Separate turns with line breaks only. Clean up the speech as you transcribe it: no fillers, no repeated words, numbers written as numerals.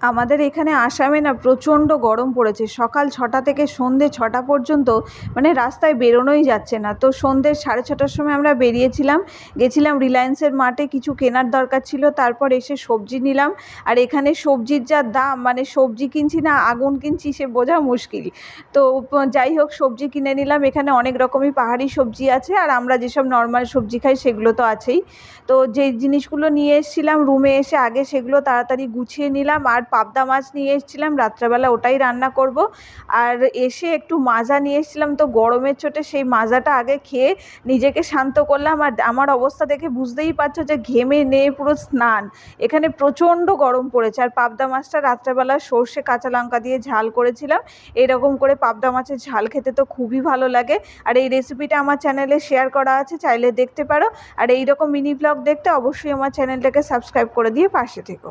আমাদের এখানে আসামে না প্রচণ্ড গরম পড়েছে। সকাল 6টা থেকে সন্ধ্যে 6টা পর্যন্ত মানে রাস্তায় বেরোনোই যাচ্ছে না। তো সন্ধ্যে 6:30টার সময় আমরা বেরিয়েছিলাম, গেছিলাম রিলায়েন্সের মার্টে, কিছু কেনার দরকার ছিল। তারপর এসে সবজি নিলাম। আর এখানে সবজির যা দাম, মানে সবজি কিনছি না আগুন কিনছি সে বোঝা মুশকিল। তো যাই হোক সবজি কিনে নিলাম। এখানে অনেক রকমই পাহাড়ি সবজি আছে, আর আমরা যেসব নর্মাল সবজি খাই সেগুলো তো আছেই। তো যেই জিনিসগুলো নিয়ে এসেছিলাম রুমে এসে আগে সেগুলো তাড়াতাড়ি গুছিয়ে নিলাম। আর পাবদা মাছ নিয়ে এসেছিলাম, রাত্রেবেলা ওটাই রান্না করব। আর এসে একটু মাজা নিয়ে এসেছিলাম, তো গরমের চোটে সেই মাজাটা আগে খেয়ে নিজেকে শান্ত করলাম। আর আমার অবস্থা দেখে বুঝতেই পারছো যে ঘেমে নিয়ে পুরো স্নান। এখানে প্রচণ্ড গরম পড়েছে। আর পাবদা মাছটা রাত্রেবেলা সর্ষে কাঁচা লঙ্কা দিয়ে ঝাল করেছিলাম। এরকম করে পাবদা মাছের ঝাল খেতে তো খুবই ভালো লাগে। আর এই রেসিপিটা আমার চ্যানেলে শেয়ার করা আছে, চাইলে দেখতে পারো। আর এইরকম মিনি ব্লগ দেখতে অবশ্যই আমার চ্যানেলটাকে সাবস্ক্রাইব করে দিয়ে পাশে থেকো।